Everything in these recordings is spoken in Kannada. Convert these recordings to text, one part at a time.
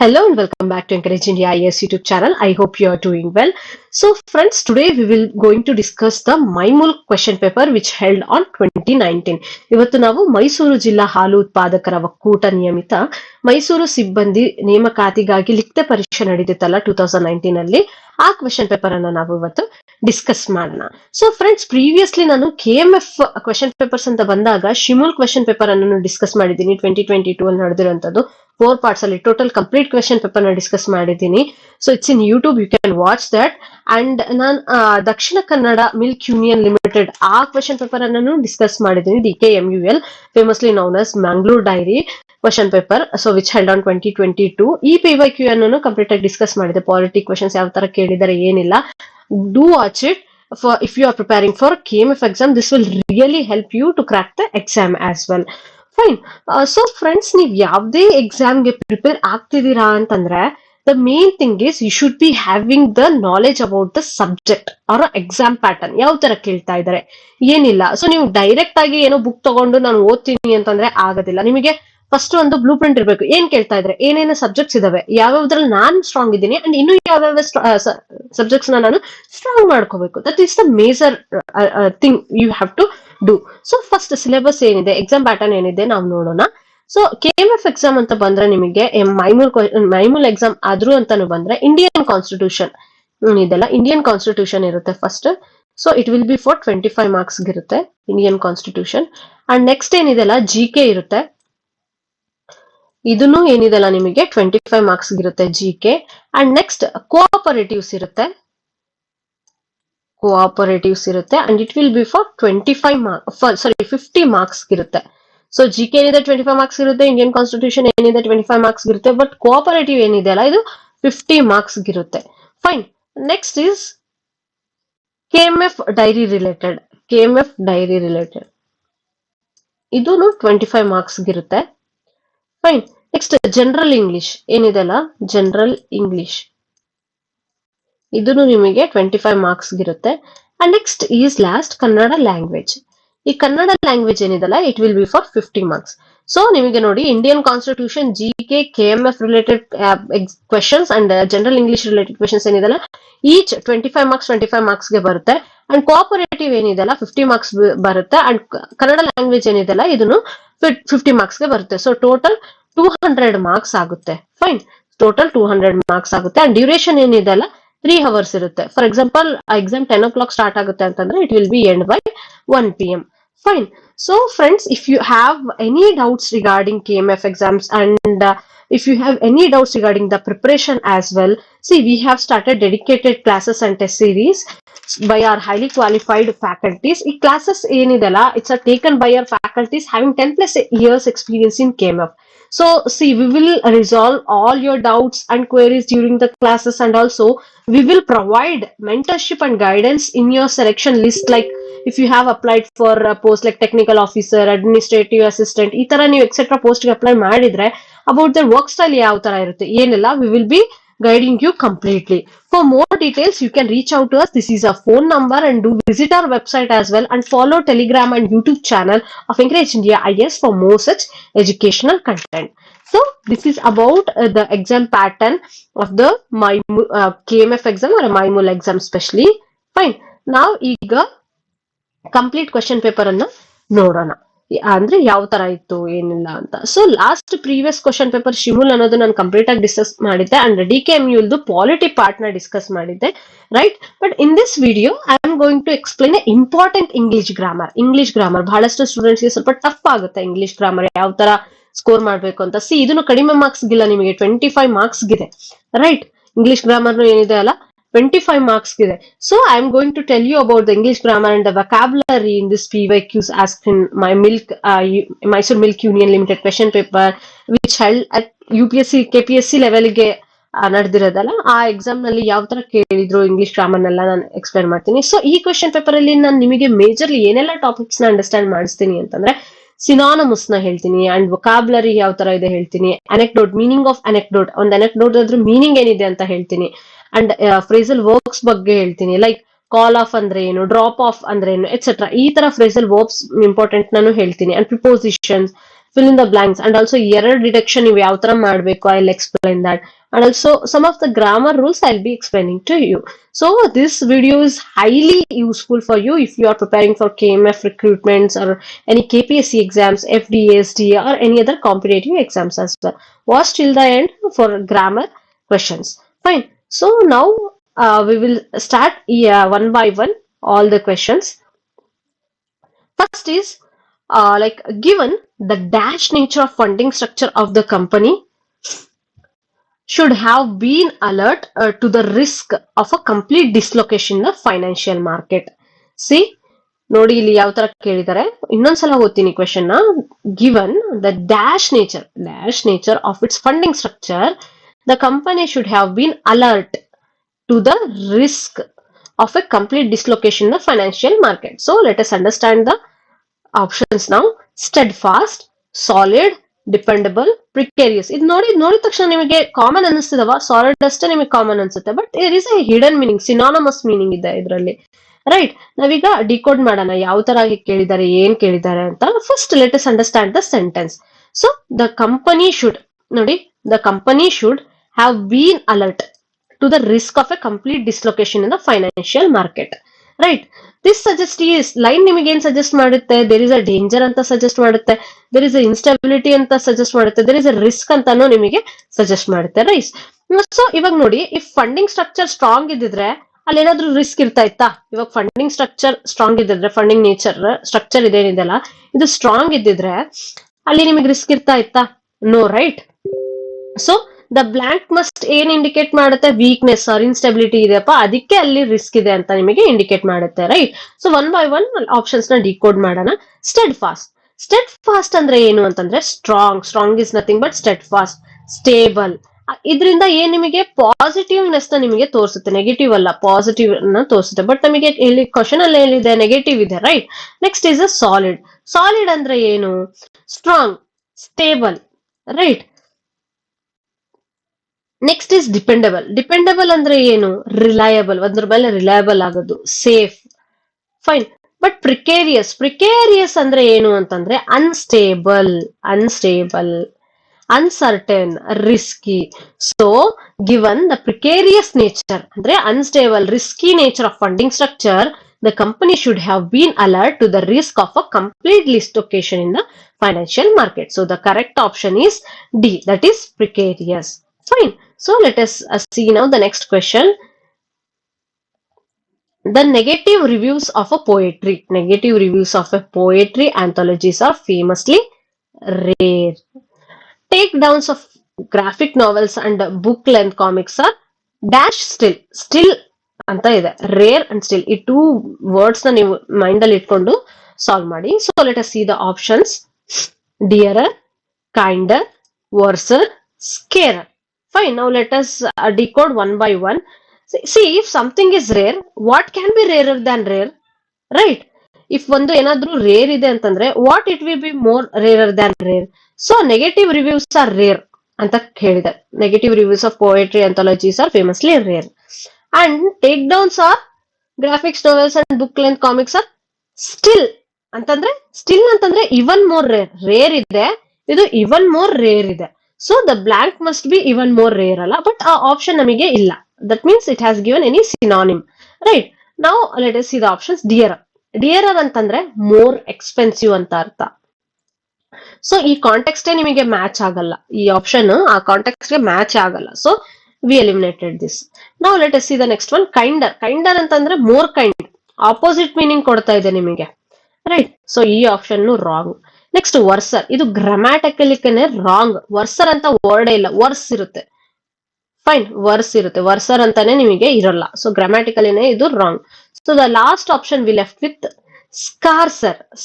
Hello and welcome back to Encourage India IS YouTube channel. I hope you are doing well. So friends, today we will going to discuss the MyMul question paper which held on 2019. ಇವತ್ತು ನಾವು ಮೈಸೂರು ಜಿಲ್ಲಾ ಹಾಲು ಉತ್ಪಾದಕರ ಒಕ್ಕೂಟ ನಿಯಮಿತ ಮೈಸೂರು ಸಿಬ್ಬಂದಿ ನೇಮಕಾತಿಗಾಗಿ ಲಿಖಿತ ಪರೀಕ್ಷೆ ನಡೆದಿತ್ತಲ್ಲ 2019 ಅಲ್ಲಿ ಆ ಕ್ವೆಶ್ಚನ್ ಪೇಪರ್ ಅನ್ನ ನಾವು ಇವತ್ತು ಡಿಸ್ಕಸ್ ಮಾಡೋಣ. ಸೊ ಫ್ರೆಂಡ್ಸ್, ಪ್ರೀವಿಯಸ್ಲಿ ನಾನು KMF ಕ್ವೆಶ್ಚನ್ ಪೇಪರ್ಸ್ ಅಂತ ಬಂದಾಗ ಶಿಮುಲ್ ಕ್ವೆಶ್ಚನ್ ಪೇಪರ್ ಅನ್ನು ಡಿಸ್ಕಸ್ ಮಾಡಿದ್ದೀನಿ 2022 ಅಲ್ಲಿ ನಡೆದಿರುವಂತದ್ದು 4 ಪಾರ್ಟ್ಸ್ ಅಲ್ಲಿ ಟೋಟಲ್ ಕಂಪ್ಲೀಟ್ ಕ್ವೆಶ್ಚನ್ ಪೇಪರ್ ನ ಡಿಸ್ಕಸ್ ಮಾಡಿದ್ದೀನಿ. So it's in YouTube, you can watch that. And ನಾನು Dakshina Kannada milk union limited ಆ ಕ್ವೆಶ್ಚನ್ ಪೇಪರ್ ಅನ್ನು ಡಿಸ್ಕಸ್ ಮಾಡಿದ್ದೀನಿ, DKMUL, famously known as Mangalore dairy question paper, so which held on 2022. ಈ PYQ ಅನ್ನು ಕಂಪ್ಲೀಟ್ ಆಗಿ ಡಿಸ್ಕಸ್ ಮಾಡಿದೆ. ಪಾಲಿಟಿ ಕ್ವೆಶ್ಚನ್ಸ್ ಯಾವ ತರ ಕೇಳಿದರೆ ಏನಿಲ್ಲ. Do watch it for if you are preparing for KMF exam. This will really help you to crack the exam as well. Fine. So friends, ನೀವು ಯಾವುದೇ ಎಕ್ಸಾಮ್ಗೆ ಪ್ರಿಪೇರ್ ಆಗ್ತಿದ್ದೀರಾ ಅಂತಂದ್ರೆ the main thing is you should be having the knowledge about the subject ಅವರ ಎಕ್ಸಾಮ್ ಪ್ಯಾಟರ್ನ್ ಯಾವ ತರ ಕೇಳ್ತಾ ಇದ್ದಾರೆ ಏನಿಲ್ಲ. ಸೊ ನೀವು ಡೈರೆಕ್ಟ್ ಆಗಿ ಏನೋ ಬುಕ್ ತಗೊಂಡು ನಾನು ಓದ್ತೀನಿ ಅಂತಂದ್ರೆ ಆಗೋದಿಲ್ಲ. ನಿಮಗೆ ಫಸ್ಟ್ ಒಂದು ಬ್ಲೂ ಪ್ರಿಂಟ್ ಇರಬೇಕು. ಏನ್ ಕೇಳ್ತಾ ಇದ್ರೆ, ಏನೇನು ಸಬ್ಜೆಕ್ಟ್ಸ್ ಇದಾವೆ, ಯಾವ್ಯಾವ್ದ್ರಲ್ಲಿ ನಾನು ಸ್ಟ್ರಾಂಗ್ ಇದ್ದೀನಿ ಅಂಡ್ ಇನ್ನು ಯಾವ್ಯಾವ ಸಬ್ಜೆಕ್ಟ್ಸ್ ನಾನು ಸ್ಟ್ರಾಂಗ್ ಮಾಡ್ಕೋಬೇಕು. That is the major thing you have to do. So first syllabus ಏನಿದೆ, ಎಕ್ಸಾಮ್ ಪ್ಯಾಟರ್ನ್ ಏನಿದೆ ನಾವು ನೋಡೋಣ. ಸೊ KMF ಎಕ್ಸಾಮ್ ಅಂತ ಬಂದ್ರೆ ನಿಮಗೆ ಮೈಮೂಲ್ ಎಕ್ಸಾಮ್ ಆದ್ರೂ ಅಂತಾನು ಬಂದ್ರೆ ಇಂಡಿಯನ್ ಕಾನ್ಸ್ಟಿಟ್ಯೂಷನ್ ಇದೆಲ್ಲ ಇಂಡಿಯನ್ ಕಾನ್ಸ್ಟಿಟ್ಯೂಷನ್ ಇರುತ್ತೆ first. So it will be for 25 marks ಇರುತ್ತೆ ಇಂಡಿಯನ್ ಕಾನ್ಸ್ಟಿಟ್ಯೂಷನ್. ಅಂಡ್ ನೆಕ್ಸ್ಟ್ ಏನಿದೆಲ್ಲ GK ಇರುತ್ತೆ. ಇದನ್ನು ಏನಿದೆಲ್ಲ ನಿಮಗೆ 25 ಮಾರ್ಕ್ಸ್ ಇರುತ್ತೆ GK. ಅಂಡ್ ನೆಕ್ಸ್ಟ್ ಕೋಆಪರೇಟಿವ್ಸ್ ಇರುತ್ತೆ and it will be for 50 marks ಇರುತ್ತೆ. ಸೊ GK ಏನಿದೆ 25 ಮಾರ್ಕ್ಸ್ ಇರುತ್ತೆ, ಇಂಡಿಯನ್ ಕಾನ್ಸ್ಟಿಟ್ಯೂಷನ್ ಏನಿದೆ 25 ಮಾರ್ಕ್ಸ್ ಇರುತ್ತೆ, ಬಟ್ ಕೋಆಪರೇಟಿವ್ ಏನಿದೆ ಅಲ್ಲ ಇದು 50 ಮಾರ್ಕ್ಸ್ ಇರುತ್ತೆ. Fine. Next is KMF dairy related ಇದು 25 ಮಾರ್ಕ್ಸ್ ಇರುತ್ತೆ. ಫೈನ್. ನೆಕ್ಸ್ಟ್ ಜನರಲ್ ಇಂಗ್ಲಿಷ್ ಏನಿದೆ ಅಲ್ಲ, ಜನರಲ್ ಇಂಗ್ಲಿಷ್ ಇದನ್ನು ನಿಮಗೆ 25 ಮಾರ್ಕ್ಸ್ ಇರುತ್ತೆ. And next is last Kannada language. ಈ ಕನ್ನಡ ಲ್ಯಾಂಗ್ವೇಜ್ ಏನಿದೆಲ್ಲ it will be for 50 marks. So ನಿಮಗೆ ನೋಡಿ, Indian constitution, GK, KMF related questions and general English related questions ಏನಿದೆಲ್ಲ ಈಚ್ 25 ಮಾರ್ಕ್ಸ್ಗೆ ಬರುತ್ತೆ. ಅಂಡ್ ಕೋಆಪರೇಟಿವ್ ಏನಿದೆಲ್ಲ 50 ಮಾರ್ಕ್ಸ್ ಬರುತ್ತೆ. ಅಂಡ್ ಕನ್ನಡ ಲ್ಯಾಂಗ್ವೇಜ್ ಏನಿದೆಲ್ಲ ಇದನ್ನು 50 ಮಾರ್ಕ್ಸ್ಗೆ ಬರುತ್ತೆ. ಸೊ ಟೋಟಲ್ 200 ಮಾರ್ಕ್ಸ್ ಆಗುತ್ತೆ. ಫೈನ್. ಟೋಟಲ್ 200 ಮಾರ್ಕ್ಸ್ ಆಗುತ್ತೆ. ಅಂಡ್ ಡ್ಯೂರೇಷನ್ ಏನಿದೆಲ್ಲ 3 ಅವರ್ಸ್ ಇರುತ್ತೆ. For example exam 10 o'clock start ಆಗುತ್ತೆ ಅಂತಂದ್ರೆ it will B end by 1 PM. Fine. So friends, if you have any doubts regarding KMF exams and if you have any doubts regarding the preparation as well, see, we have started dedicated classes and test series by our highly qualified faculties. ಈ classes ಏನಿದೆಲ್ಲ it's taken by our faculties having 10+ years experience in KMF. So see, we will resolve all your doubts and queries during the classes, and also we will provide mentorship and guidance in your selection list. Like if you have applied for a post like technical officer, administrative assistant, ಈ ತರ ನೀವು ಎಕ್ಸೆಟ್ರಾ ಪೋಸ್ಟ್ ಗೆ ಅಪ್ಲೈ ಮಾಡಿದ್ರೆ ಅಬೌಟ್ ದ ವರ್ಕ್ ಸ್ಟೈಲ್ ಯಾವ ತರ ಇರುತ್ತೆ ಏನೆಲ್ಲ we will be guiding you completely. For more details, you can reach out to us. This is our phone number, and do visit our website as well, and follow Telegram and YouTube channel of Encourage India IS for more such educational content. So this is about the exam pattern of the KMF exam or MyMul exam specially. Fine. Now ಈಗ ಕಂಪ್ಲೀಟ್ ಕ್ವೆಶ್ಚನ್ ಪೇಪರ್ ಅನ್ನ ನೋಡೋಣ, ಅಂದ್ರೆ ಯಾವ ತರ ಇತ್ತು ಏನಿಲ್ಲ ಅಂತ. So last previous question paper Shimul ಅನ್ನೋದು ನಾನು ಕಂಪ್ಲೀಟ್ ಆಗಿ ಡಿಸ್ಕಸ್ ಮಾಡಿದ್ದೆ. ಅಂಡ್ DKMUL ಪಾಲಿಟಿ ಪಾರ್ಟ್ ನ ಡಿಸ್ಕಸ್ ಮಾಡಿದ್ದೆ, right. But in this video I am going to explain important English grammar. ಬಹಳಷ್ಟು ಸ್ಟೂಡೆಂಟ್ಸ್ ಗೆ ಸ್ವಲ್ಪ ಟಫ್ ಆಗುತ್ತೆ ಇಂಗ್ಲಿಷ್ ಗ್ರಾಮರ್ ಯಾವ ತರ ಸ್ಕೋರ್ ಮಾಡ್ಬೇಕು ಅಂತ. ಸಿ, ಇದನ್ನು ಕಡಿಮೆ ಮಾರ್ಕ್ಸ್ ಗಿಲ್ಲ, ನಿಮಗೆ 25 ಮಾರ್ಕ್ಸ್ ಗಿದೆ, ರೈಟ್. ಇಂಗ್ಲಿಷ್ ಗ್ರಾಮರ್ ಏನಿದೆ ಅಲ್ಲ 25 ಮಾರ್ಕ್ಸ್ ಇದೆ. So I am going to tell you about the English grammar and the vocabulary in this PYQs asked in my Mysore Milk Union Limited question paper which held at UPSC KPSC level ಗೆ ನಡೆದಿರೋದಲ್ಲ. ಆ ಎಕ್ಸಾಮ್ ನಲ್ಲಿ ಯಾವ ತರ ಕೇಳಿದ್ರು ಇಂಗ್ಲಿಷ್ ಗ್ರಾಮರ್ ನೆಲ್ಲ ನಾನು ಎಕ್ಸ್ಪ್ಲೈನ್ ಮಾಡ್ತೀನಿ. ಸೊ ಈ ಕ್ವೆಶ್ಚನ್ ಪೇಪರ್ ಅಲ್ಲಿ ನಾನು ನಿಮಗೆ ಮೇಜರ್ಲಿ ಏನೆಲ್ಲ ಟಾಪಿಕ್ಸ್ ನ ಅಂಡರ್ಸ್ಟ್ಯಾಂಡ್ ಮಾಡಿಸ್ತೀನಿ ಅಂತಂದ್ರೆ ಸಿನಾನಮಸ್ ನ ಹೇಳ್ತೀನಿ, ಅಂಡ್ ವೊಕಾಬ್ಯುಲರಿ ಯಾವ ತರ ಇದೆ ಹೇಳ್ತೀನಿ, ಅನೆಕ್ಡೋಟ್, ಮೀನಿಂಗ್ ಆಫ್ ಅನೆಕ್ಡೋಟ್, ಒಂದು ಅನೆಕ್ಡೋಟ್ ಅದ್ರ ಮೀನಿಂಗ್ ಏನಿದೆ ಅಂತ ಹೇಳ್ತೀನಿ, ಅಂಡ್ ಫ್ರೇಸಲ್ ವರ್ಕ್ಸ್ ಬಗ್ಗೆ ಹೇಳ್ತೀನಿ, ಲೈಕ್ ಕಾಲ್ ಆಫ್ ಅಂದ್ರೆ ಏನು, ಡ್ರಾಪ್ ಆಫ್ ಅಂದ್ರೆ ಏನು, ಎಕ್ಸೆಟ್ರಾ. ಈ ತರ ಫ್ರೇಸಲ್ ವರ್ಬ್ಸ್ ಇಂಪಾರ್ಟೆಂಟ್ ನಾನು ಹೇಳ್ತೀನಿ. And prepositions, fill in the blanks, and also error detection ನೀವು ಯಾವ ತರ ಮಾಡಬೇಕು, I'll explain that, and also some of the grammar rules I'll be explaining to you. So this video is highly useful for you if you are preparing for KMF recruitments or any KPSC exams, FDA, SDA, or any other competitive exams as well. Watch till the end for grammar questions. Fine. So now we will start one by one all the questions. First is like given the dash nature of funding structure of the company should have been alert to the risk of a complete dislocation in the financial market. See, ನೋಡಿ ಇಲ್ಲಿ ಯಾವ ತರ ಕೇಳಿದ್ದಾರೆ, ಇನ್ನೊಂದ್ಸಲ ಓದ್ತೀನಿ ಕ್ವೆಶನ್ ನ. Given the dash nature of it's funding structure, the company should have been alert to the risk of a complete dislocation in the financial market. So let us understand the options now. Steadfast, solid, dependable, precarious. ಇದು ನೋಡಿದ ತಕ್ಷಣ ನಿಮಗೆ ಕಾಮನ್ ಅನಿಸ್ತದವ, ಸಾಲಿಡ್ ಅಷ್ಟೇ ನಿಮಗೆ ಕಾಮನ್ ಅನ್ಸುತ್ತೆ, but there is a hidden meaning, synonymous meaning ಇದೆ ಇದರಲ್ಲಿ. ರೈಟ್, ನಾವೀಗ ಡಿಕೋಡ್ ಮಾಡೋಣ ಯಾವ ತರ ಕೇಳಿದ್ದಾರೆ, ಏನ್ ಕೇಳಿದ್ದಾರೆ ಅಂತ. First let us understand the sentence. So the company should, ನೋಡಿ, the company should have been alert to the risk of a complete dislocation in the financial market. Right, this suggest is line ನಿಮಗೆ ಏನ್ ಸಜೆಸ್ಟ್ ಮಾಡುತ್ತೆ, there is a danger ಅಂತ ಸಜೆಸ್ಟ್ ಮಾಡುತ್ತೆ, there is a instability ಅಂತ ಸಜೆಸ್ಟ್ ಮಾಡುತ್ತೆ, there is a risk ಅಂತಾನು ನಿಮಗೆ ಸಜೆಸ್ಟ್ ಮಾಡುತ್ತೆ. ರೈಟ್, ಸೊ ಇವಾಗ ನೋಡಿ, ಇಫ್ ಫಂಡಿಂಗ್ ಸ್ಟ್ರಕ್ಚರ್ ಸ್ಟ್ರಾಂಗ್ ಇದ್ದಿದ್ರೆ ಅಲ್ಲಿ ಏನಾದ್ರೂ ರಿಸ್ಕ್ ಇರ್ತಾ ಇತ್ತಾ? ಇವಾಗ ಫಂಡಿಂಗ್ ಸ್ಟ್ರಕ್ಚರ್ ಸ್ಟ್ರಾಂಗ್ ಇದ್ದಿದ್ರೆ, ಫಂಡಿಂಗ್ ನೇಚರ್ ಸ್ಟ್ರಕ್ಚರ್ ಇದೇನಿದೆಲ್ಲ ಇದು ಸ್ಟ್ರಾಂಗ್ ಇದ್ದಿದ್ರೆ ಅಲ್ಲಿ ನಿಮಗೆ ರಿಸ್ಕ್ ಇರ್ತಾ ಇತ್ತಾ? No. Right, so the blank must ಏನ್ ಇಂಡಿಕೇಟ್ ಮಾಡುತ್ತೆ, ವೀಕ್ನೆಸ್ ಆರ್ ಇನ್ಸ್ಟೆಬಿಲಿಟಿ ಇದೆಯಪ್ಪ, ಅದಕ್ಕೆ ಅಲ್ಲಿ ರಿಸ್ಕ್ ಇದೆ ಅಂತ ನಿಮಗೆ ಇಂಡಿಕೇಟ್ ಮಾಡುತ್ತೆ. Right, so one by one options ನ ಡಿಕೋಡ್ ಮಾಡೋಣ. ಸ್ಟೆಡ್ ಫಾಸ್ಟ್ ಅಂದ್ರೆ ಏನು ಅಂತಂದ್ರೆ strong is nothing but steadfast. Stable, ಇದರಿಂದ ಏನ್ ನಿಮಗೆ ಪಾಸಿಟಿವ್ನೆಸ್ ನ ನಿಮಗೆ ತೋರಿಸುತ್ತೆ, ನೆಗೆಟಿವ್ ಅಲ್ಲ, ಪಾಸಿಟಿವ್ ನ ತೋರಿಸುತ್ತೆ. ಬಟ್ ನಮಗೆ ಇಲ್ಲಿ ಕ್ವಶನ್ ಅಲ್ಲಿ ಏನಿದೆ, ನೆಗೆಟಿವ್ ಇದೆ. Right, next is a solid ಅಂದ್ರೆ ಏನು? Strong, stable. Right, next is dependable ಅಂದ್ರೆ ಏನು? ರಿಲಯಬಲ್, ಒಂದ್ರ ಮೇಲೆ ರಿಲಯಬಲ್ ಆಗೋದು, ಸೇಫ್. ಫೈನ್, ಬಟ್ ಪ್ರಿಕೇರಿಯಸ್ ಅಂದ್ರೆ ಏನು ಅಂತಂದ್ರೆ unstable, uncertain, risky. So given the precarious nature ಅಂದ್ರೆ unstable, risky nature of funding structure, the company should have been alert to the risk of a complete dislocation in the financial market. So the correct option is D, that is precarious. Fine. So let us see now the next question. The negative reviews of a poetry anthologies are famously rare. Takedowns of graphic novels and book length comics are dash still ಅಂತ ಇದೆ. ರೇರ್ ಅಂಡ್ ಸ್ಟಿಲ್, ಈ ಟೂ ವರ್ಡ್ಸ್ ನ ನೀವು ಮೈಂಡ್ ಅಲ್ಲಿ ಇಟ್ಕೊಂಡು ಸಾಲ್ವ್ ಮಾಡಿ. So let us see the options. Dearer, kinder, worse, scarcer. Fine, now let us decode one by one. See, if something is rare, what can be rarer than rare? Right? If ಒಂದು ಏನಾದ್ರೂ ರೇರ್ ಇದೆ ಅಂತಂದ್ರೆ what it will be more rarer than rare? So negative reviews are rare ಅಂತ ಹೇಳಿದೆ. Negative reviews of poetry anthologies are famously rare. And takedowns are graphics novels and book length comics are still ಅಂತಂದ್ರೆ even more rare ಇದೆ, ಇದು even more rare ಇದೆ. So the blank must be even more rare ಅಲ್ಲ, ಬಟ್ ಆ ಆಪ್ಷನ್ ನಮಗೆ ಇಲ್ಲ. That means it has given any synonym. Right, now let us see the options. ಡಿಯರರ್ ಅಂತಂದ್ರೆ ಮೋರ್ ಎಕ್ಸ್ಪೆನ್ಸಿವ್ ಅಂತ ಅರ್ಥ. ಸೊ ಈ ಕಾಂಟೆಕ್ಸ್ಟ್ ನಿಮಗೆ ಮ್ಯಾಚ್ ಆಗಲ್ಲ, ಈ ಆಪ್ಷನ್ ಆ ಕಾಂಟೆಕ್ಸ್ಟ್ ಗೆ ಮ್ಯಾಚ್ ಆಗಲ್ಲ. So we eliminated this. ನಾವು let us see the next one. Kinder ಅಂತಂದ್ರೆ ಮೋರ್ ಕೈಂಡ್, ಆಪೋಸಿಟ್ ಮೀನಿಂಗ್ ಕೊಡ್ತಾ ಇದೆ ನಿಮಗೆ. ರೈಟ್, ಸೊ ಈ ಆಪ್ಷನ್ ರಾಂಗ್. ನೆಕ್ಸ್ಟ್ ವರ್ಸರ್, ಇದು ಗ್ರಾಮ್ಯಾಟಿಕಲಿನೇ ರಾಂಗ್. ವರ್ಸರ್ ಅಂತ ವರ್ಡೇ ಇಲ್ಲ, ವರ್ಸ್ ಇರುತ್ತೆ. ಫೈನ್, ವರ್ಸ್ ಇರುತ್ತೆ, ವರ್ಸರ್ ಅಂತಾನೆ ನಿಮಗೆ ಇರಲ್ಲ. ಸೊ ಗ್ರಾಮ್ಯಾಟಿಕಲಿನೇ ಇದು wrong. So the last option we left with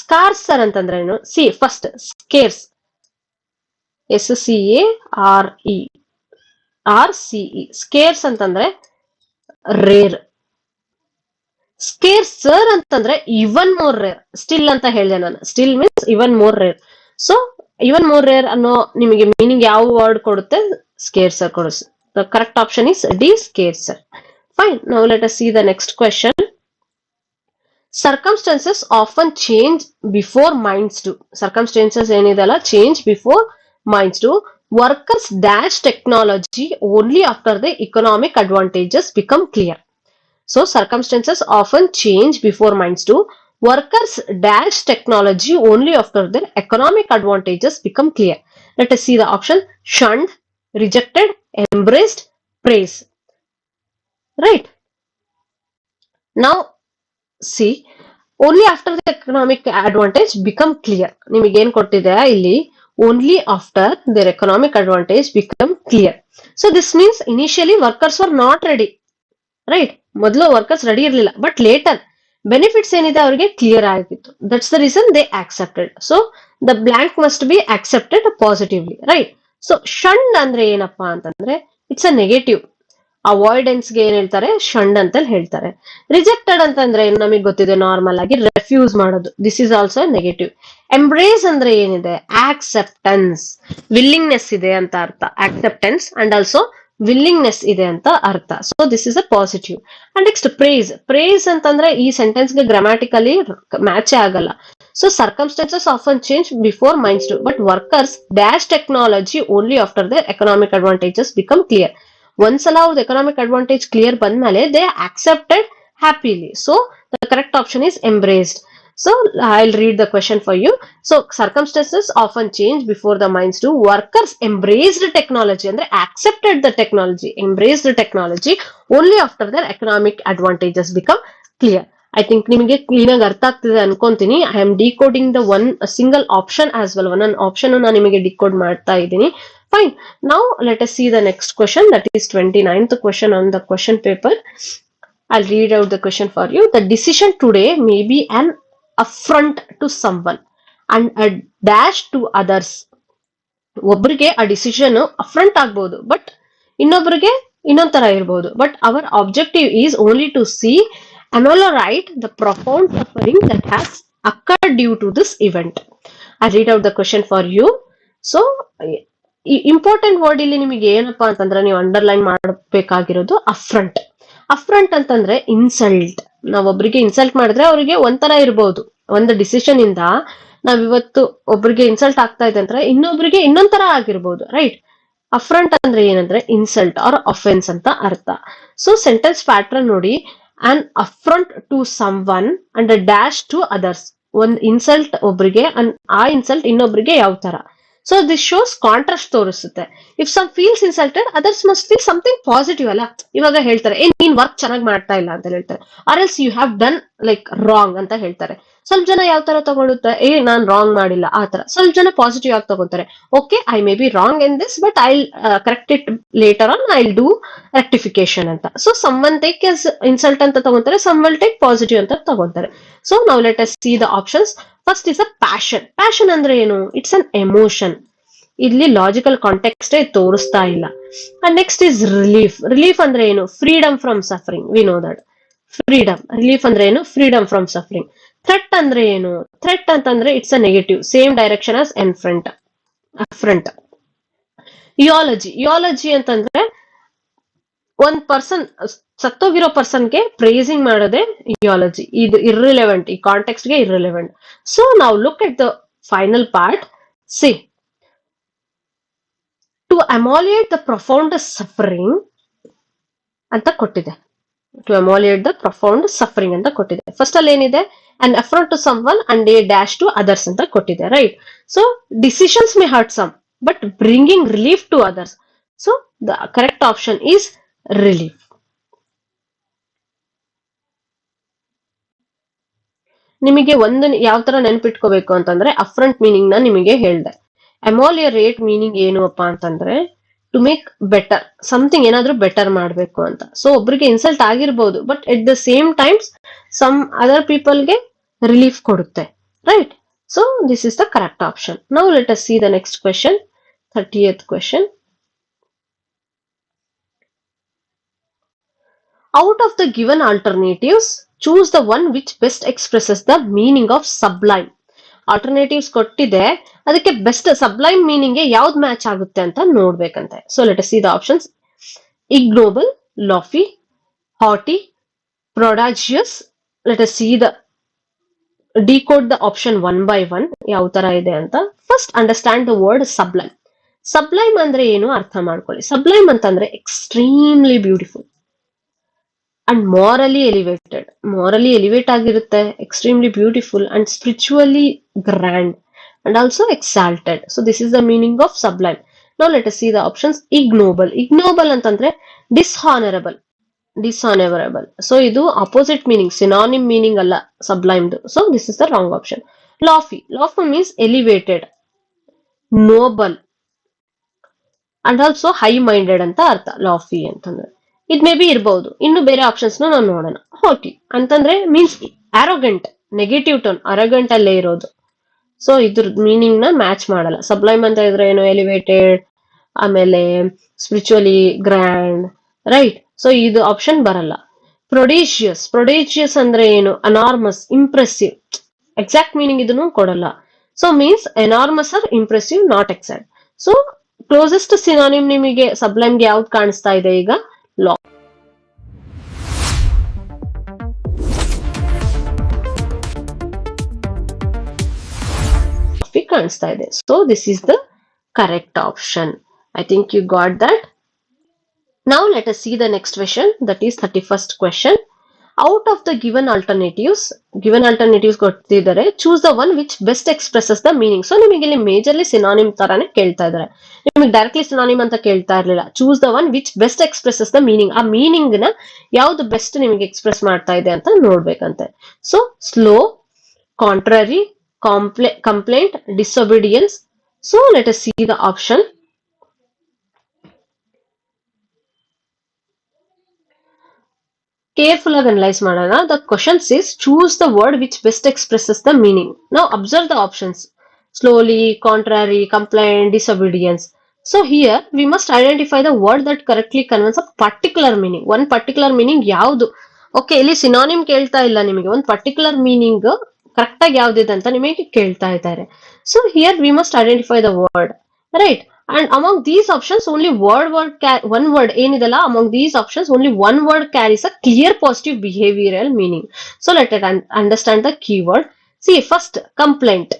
scarcer ಅಂತಂದ್ರೆ ಏನು? See first scarce, SCARE, scarce ಅಂತಂದ್ರೆ ರೇರ್. ಸ್ಕೇರ್ಸರ್ ಅಂತಂದ್ರೆ ಇವನ್ ಮೋರ್ ರೇರ್. ಸ್ಟಿಲ್ ಅಂತ ಹೇಳಿದೆ ನಾನು, still means even more rare. So even more rare ಅನ್ನೋ ನಿಮಗೆ ಮೀನಿಂಗ್ ಯಾವ ವರ್ಡ್ ಕೊಡುತ್ತೆ? ಸ್ಕೇರ್ಸರ್ ಕೊಡುತ್ತೆ. The correct option is D, scarcer. Fine, now let us see the next question. Circumstances often change before minds do. Circumstances ಏನದಲ್ಲ change before minds do. Workers dash technology only after the economic advantages become clear. So circumstances often change before minds do. Workers dash technology only after their economic advantages become clear. Let us see the option: shunned, rejected, embraced, praise. Right. Now see, only after the economic advantage become clear. ನಿಮಗೆ ಏನ್ ಕೊಟ್ಟಿದೆ ಇಲ್ಲಿ, only after their economic advantage become clear. So this means initially workers were not ready. Right. ಮೊದಲು ವರ್ಕರ್ಸ್ ರೆಡಿ ಇರಲಿಲ್ಲ, ಬಟ್ ಲೇಟರ್ ಬೆನಿಫಿಟ್ಸ್ ಏನಿದೆ ಅವರಿಗೆ ಕ್ಲಿಯರ್ ಆಗಿತ್ತು. That's the reason they accepted. So the blank must be accepted positively. Right. So shunned ಅಂದ್ರೆ ಏನಪ್ಪಾ ಅಂತಂದ್ರೆ ಇಟ್ಸ್ ಅ ನೆಗೆಟಿವ್. ಅವಾಯ್ಡೆನ್ಸ್ ಗೆ ಏನ್ ಹೇಳ್ತಾರೆ, ಶಂಡ್ ಅಂತ ಹೇಳ್ತಾರೆ. ರಿಜೆಕ್ಟೆಡ್ ಅಂತಂದ್ರೆ ನಮಗೆ ಗೊತ್ತಿದೆ, ನಾರ್ಮಲ್ ಆಗಿ ರೆಫ್ಯೂಸ್ ಮಾಡೋದು. This is also negative. Embrace ಅಂದ್ರೆ ಏನಿದೆ, ಆಕ್ಸೆಪ್ಟೆನ್ಸ್, ವಿಲ್ಲಿಂಗ್ನೆಸ್ ಇದೆ ಅಂತ ಅರ್ಥ. ಆಕ್ಸೆಪ್ಟೆನ್ಸ್ ಅಂಡ್ ಆಲ್ಸೋ ವಿಲ್ಲಿಂಗ್ನೆಸ್ ಇದೆ ಅಂತ ಅರ್ಥ. So this is a positive. And next praise. Praise ಅಂತಂದ್ರೆ ಈ ಸೆಂಟೆನ್ಸ್ ಗೆ ಗ್ರಾಮ್ಯಾಟಿಕಲಿ ಮ್ಯಾಚ್ ಆಗಲ್ಲ. So circumstances often change before minds do, but workers dash technology only after their economic advantages become clear. ಒಂದ್ಸಲ ಅವ್ರದ್ದು ಎಕನಾಮಿಕ್ ಅಡ್ವಾಂಟೇಜ್ ಕ್ಲಿಯರ್ ಬಂದ್ಮೇಲೆ they accepted happily. So the correct option is embraced. So I'll read the question for you. So circumstances often change before the minds do. Workers embraced technology, andre accepted the technology, embraced the technology only after their economic advantages become clear. I think ನಿಮಗೆ ಕ್ಲೀನ್ ಆಗಿ ಅರ್ಥ ಆಗ್ತಿದೆ ಅನ್ಕೊಂತೀನಿ. I am decoding the one single option as well. One option ನಾನು ನಿಮಗೆ ಡಿಕೋಡ್ ಮಾಡ್ತಾ ಇದ್ದೀನಿ. Fine. Now let us see the next question, that is 29th question on the question paper. I'll read out the question for you. The decision today may be an affront to someone and a dash to others. ಒಬ್ಬರಿಗೆ ಆ ಡಿಸಿಷನ್ ಅಫ್ರಂಟ್ ಆಗ್ಬಹುದು, ಬಟ್ ಇನ್ನೊಬ್ಬರಿಗೆ ಇನ್ನೊಂದ್ ತರ ಇರಬಹುದು. But our objective is only to see ameliorate the profound suffering that has occurred due to this event. I read out the question for you. So important word ಇಲ್ಲಿ ನಿಮಗೆ ಏನಪ್ಪಾ ಅಂತಂದ್ರೆ ನೀವು ಅಂಡರ್ಲೈನ್ ಮಾಡಬೇಕಾಗಿರೋದು ಅಫ್ರಂಟ್. ಅಫ್ರಂಟ್ ಅಂತಂದ್ರೆ ಇನ್ಸಲ್ಟ್. ನಾವೊಬ್ರಿಗೆ ಇನ್ಸಲ್ಟ್ ಮಾಡಿದ್ರೆ ಅವರಿಗೆ ಒಂಥರ ಇರ್ಬೋದು. ಒಂದು ಡಿಸಿಷನ್ ಇಂದ ನಾವಿವತ್ತು ಒಬ್ರಿಗೆ ಇನ್ಸಲ್ಟ್ ಆಗ್ತಾ ಇದೆ ಅಂದ್ರೆ ಇನ್ನೊಬ್ರಿಗೆ ಇನ್ನೊಂದ್ ತರ ಆಗಿರ್ಬೋದು. ರೈಟ್. ಅಫ್ರಂಟ್ ಅಂದ್ರೆ ಏನಂದ್ರೆ ಇನ್ಸಲ್ಟ್ ಆರ್ ಅಫೆನ್ಸ್ ಅಂತ ಅರ್ಥ. ಸೊ ಸೆಂಟೆನ್ಸ್ ಪ್ಯಾಟರ್ನ್ ನೋಡಿ, an affront to someone and a dash to others. ಒಂದ್ ಇನ್ಸಲ್ಟ್ ಒಬ್ರಿಗೆ, ಆ ಇನ್ಸಲ್ಟ್ ಇನ್ನೊಬ್ರಿಗೆ ಯಾವ ತರ. ಸೊ ದಿಸ್ ಶೋಸ್ ಕಾಂಟ್ರಾಸ್ಟ್ ತೋರಿಸುತ್ತೆ. If some feels insulted, others must feel something positive ಅಲ್ಲ. ಇವಾಗ ಹೇಳ್ತಾರೆ, ನೀನ್ ವರ್ಕ್ ಚೆನ್ನಾಗಿ ಮಾಡ್ತಾ ಇಲ್ಲ ಅಂತ ಹೇಳ್ತಾರೆ, or else you have done like wrong ಅಂತ ಹೇಳ್ತಾರೆ. ಸ್ವಲ್ಪ ಜನ ಯಾವ ತರ ತಗೊಳುತ್ತೆ, ನಾನ್ ರಾಂಗ್ ಮಾಡಿಲ್ಲ ಆ ತರ. ಸ್ವಲ್ಪ ಜನ ಪಾಸಿಟಿವ್ ಆಗಿ ತಗೋತಾರೆ, okay I may be wrong in this but I correct it later on, I do rectification ಅಂತ. So someone take as insult ಅಂತ ತಗೊಂತಾರೆ, ಸಮ್ ವಿಲ್ ಟೇಕ್ ಪಾಸಿಟಿವ್ ಅಂತ ತಗೊಂತಾರೆ. ಸೊ ನಾವು let us see the options. First is a passion. Passion ಅಂದ್ರೆ ಏನು, ಇಟ್ಸ್ ಅನ್ ಎಮೋಷನ್. ಇಲ್ಲಿ ಲಾಜಿಕಲ್ ಕಾಂಟೆಕ್ಸ್ಟ್ ತೋರಿಸ್ತಾ ಇಲ್ಲ. And next is relief. Relief ಅಂದ್ರೆ ಏನು, freedom from suffering. We know that freedom. Relief ಅಂದ್ರೆ ಏನು, ಫ್ರೀಡಮ್ ಫ್ರಮ್ ಸಫರಿಂಗ್. ಥ್ರೆಟ್ ಅಂದ್ರೆ ಏನು, ಥ್ರೆಟ್ ಅಂತಂದ್ರೆ it's a negative, same direction as affront, affront. Eulogy. Eulogy ಅಂತಂದ್ರೆ ಒಂದ್ ಪರ್ಸನ್, ಸತ್ತೋಗಿರೋ ಪರ್ಸನ್ಗೆ ಪ್ರೇಸಿಂಗ್ ಮಾಡೋದೇ ಇಯಾಲಜಿ. ಇದು ಇರ್ರಿಲೆವೆಂಟ್, ಈ ಕಾಂಟೆಕ್ಸ್ಟ್ ಗೆ ಇರ್ರಿಲೆವೆಂಟ್. ಸೊ ನಾವು look at the final part. See, to ameliorate the profound suffering ಅಂತ ಕೊಟ್ಟಿದೆ. To ameliorate the profound suffering ಅಂತ ಕೊಟ್ಟಿದೆ. ಫಸ್ಟ್ ಅಲ್ಲಿ ಏನಿದೆ, an affront to someone and a dash to others ಅಂತ ಕೊಟ್ಟಿದೆ. Right. So decisions may hurt some but bringing relief to others. So the correct option is relief. ನಿಮಗೆ ಒಂದು ಯಾವ ತರ ನೆನಪಿಟ್ಕೋಬೇಕು ಅಂತಂದ್ರೆ, ಅಫ್ರಂಟ್ ಮೀನಿಂಗ್ ನ ನಿಮಗೆ ಹೇಳ್ದೆ. ಅಮಾಲಿಯರೇಟ್ ಮೀನಿಂಗ್ ಏನು ಅಪ್ಪ ಅಂತಂದ್ರೆ ಟು ಮೇಕ್ ಬೆಟರ್, ಸಮಥಿಂಗ್ ಏನಾದ್ರೂ ಬೆಟರ್ ಮಾಡ್ಬೇಕು ಅಂತ. ಸೊ ಒಬ್ರಿಗೆ ಇನ್ಸಲ್ಟ್ ಆಗಿರ್ಬೋದು, but at the same times some other ಪೀಪಲ್ಗೆ ರಿಲೀಫ್ ಕೊಡುತ್ತೆ. Right. So this is the correct option. Now let us see the next question, 30th question. Out of the given alternatives, choose the one which best expresses the meaning of sublime. Alternatives ಕೊಟ್ಟಿದೆ, ಅದಕ್ಕೆ ಬೆಸ್ಟ್ ಸಬ್ಲೈಮ್ ಮೀನಿಂಗ್ ಯಾವ್ದು ಮ್ಯಾಚ್ ಆಗುತ್ತೆ ಅಂತ ನೋಡ್ಬೇಕಂತೆ. So let us see the options. Ignoble, lofty, haughty, prodigious. Let us see the decode the option one by one ಯಾವ ತರ ಇದೆ ಅಂತ. First understand the word sublime. Sublime ಅಂದ್ರೆ ಏನು ಅರ್ಥ ಮಾಡ್ಕೊಳ್ಳಿ. ಸಬ್ಲೈಮ್ ಅಂತಂದ್ರೆ extremely beautiful and morally elevate ಆಗಿರುತ್ತೆ, extremely beautiful and spiritually grand and also exalted. So this is the meaning of sublime. Now let us see the options. Ignoble ಅಂತಂದ್ರೆ ಡಿಸ್ಹಾನರಬಲ್. ಸೊ ಇದು ಅಪೋಸಿಟ್ ಮೀನಿಂಗ್, ಸಿನಾನಿಮ್ ಮೀನಿಂಗ್ ಅಲ್ಲ ಸಬ್ಲೈಮ್ದು. So this is the wrong option. Lofty means elevated, noble and also high minded ಅಂತ ಅರ್ಥ ಲಾಫಿ ಅಂತಂದ್ರೆ. ಇದ್ ಮೇ ಬಿ ಇರಬಹುದು. ಇನ್ನು ಬೇರೆ ಆಪ್ಷನ್ಸ್ ನಾವು ನೋಡೋಣ. ಹಾಟಿ ಅಂತಂದ್ರೆ ಮೀನ್ಸ್ ಆರೋಗೆಂಟ್, ನೆಗೆಟಿವ್ ಟೋನ್, ಅರಗೆಂಟ್ ಅಲ್ಲೇ ಇರೋದು. ಸೊ ಇದ್ರ ಮೀನಿಂಗ್ ನ ಮ್ಯಾಚ್ ಮಾಡಲ್ಲ. ಸಬ್ಲೈಮ್ ಅಂತ ಇದ್ರೆ ಏನು, ಎಲಿವೇಟೆಡ್, ಆಮೇಲೆ ಸ್ಪಿರಿಚುವಲಿ ಗ್ರ್ಯಾಂಡ್, ರೈಟ್. ಸೊ ಇದು ಆಪ್ಷನ್ ಬರಲ್ಲ. ಪ್ರೊಡಿಜಿಯಸ್ ಅಂದ್ರೆ ಏನು, ಅನಾರ್ಮಸ್, ಇಂಪ್ರೆಸಿವ್, ಎಕ್ಸಾಕ್ಟ್ ಮೀನಿಂಗ್ ಇದನ್ನು ಕೊಡಲ್ಲ. So means enormous or impressive, not exact. So closest synonym ನಿಮಗೆ ಸಬ್ಲೈಮ್ಗೆ ಯಾವ್ದು ಕಾಣಿಸ್ತಾ ಇದೆ ಈಗ? ಲಾಫಿ ಕಾಣಿಸ್ತಾ ಇದೆ. So this is the correct option. I think you got that. Now let us see the next question, that is 31st question. Out of the given alternatives ಕೊಟ್ಟಿದ್ದಾರೆ, choose the one which best expresses the meaning. So ನಿಮಗೆ ಇಲ್ಲಿ ಮೇಜರ್ಲಿ ಸಿನಾನಿಮ್ ತರಾನೇ ಕೇಳ್ತಾ ಇದ್ದಾರೆ, ನಿಮಗೆ ಡೈರೆಕ್ಟ್ಲಿ ಸಿನಾನಿಮ್ ಅಂತ ಕೇಳ್ತಾ ಇರಲಿಲ್ಲ. Choose the one which best expresses the meaning. ಆ ಮೀನಿಂಗ್ ನ ಯಾವ್ದು ಬೆಸ್ಟ್ ನಿಮಗೆ ಎಕ್ಸ್ಪ್ರೆಸ್ ಮಾಡ್ತಾ ಇದೆ ಅಂತ ನೋಡ್ಬೇಕಂತೆ. So slow, contrary, complaint, disobedience. So let us see the option. Careful ಆಗಿ ಅನಲೈಸ್ ಮಾಡೋಣ. The question is choose the word which best expresses the meaning. ನಾವು observe the options: slowly, contrary, complaint, disobedience. So here we must identify the word that correctly conveys a particular meaning. One particular meaning ಯಾವುದು? ಓಕೆ, ಇಲ್ಲಿ ಸಿನಾನಿಮ್ ಕೇಳ್ತಾ ಇಲ್ಲ ನಿಮಗೆ, ಒಂದು ಪರ್ಟಿಕ್ಯುಲರ್ ಮೀನಿಂಗ್ ಕರೆಕ್ಟ್ ಆಗಿ ಯಾವ್ದಿದೆ ಅಂತ ನಿಮಗೆ ಕೇಳ್ತಾ ಇದ್ದಾರೆ. So here we must identify the word, right. And among these options, only one word ಏನidella, among these options only one word carries a clear positive behavioral meaning. So let us understand the keyword. See, first, complaint.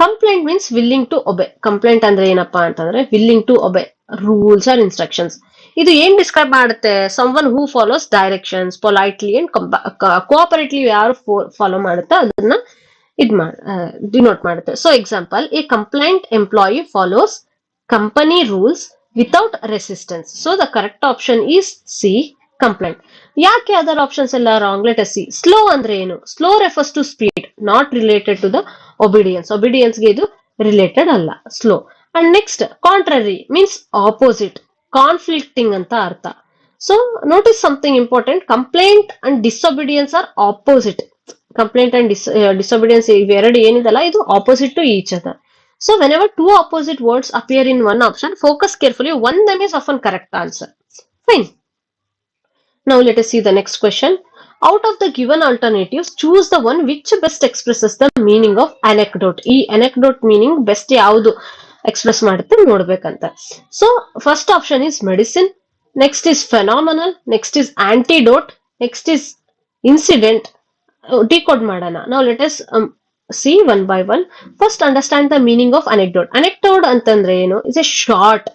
Complaint means willing to obey. Complaint ಅಂದ್ರೆ ಏನಪ್ಪಾ ಅಂತಂದ್ರೆ willing to obey rules or instructions. ಇದು ಏನ್ ಡಿಸ್ಕ್ರೈಬ್ ಮಾಡುತ್ತೆ? someone who follows directions politely and cooperatively. ಯಾರು ಫಾಲೋ ಮಾಡುತ್ತೆ ಅದನ್ನ ಡಿನೋಟ್ ಮಾಡುತ್ತೆ. So example, a complaint employee follows company rules without resistance. So the correct option is C, complaint. ಯಾಕೆ ಅದರ್ ಆಪ್ಷನ್ಸ್ ಎಲ್ಲ wrong? Let us see. Slow ಅಂದ್ರೆ ಏನು? Slow refers to speed, not related to the obedience. ಒಬಿಡಿಯನ್ಸ್ಗೆ ಇದು ರಿಲೇಟೆಡ್ ಅಲ್ಲ, slow. And next, contrary means opposite, conflicting ಅಂತ ಅರ್ಥ. So notice something important, complaint and disobedience are opposite. Complaint and disobedience ಇವೆರಡು ಏನಿದಲ್ಲ, ಇದು opposite to each other. So whenever two opposite words appear in one option, focus carefully. One of them is often correct answer. Fine. Now let us see the next question. Out of the given alternatives, choose the one which best expresses the meaning of anecdote. ಈ anecdote meaning best ಯಾವುದು ಎಕ್ಸ್ಪ್ರೆಸ್ ಮಾಡುತ್ತೆ ನೋಡ್ಬೇಕಂತ. So first option is medicine, next is phenomenal, next is antidote, next is incident. Decode ಮಾಡೋಣ. Now let us see one by one. First, understand the meaning of anecdote. Anecdote ಅಂತಂದ್ರೆ ಏನು? Is a short,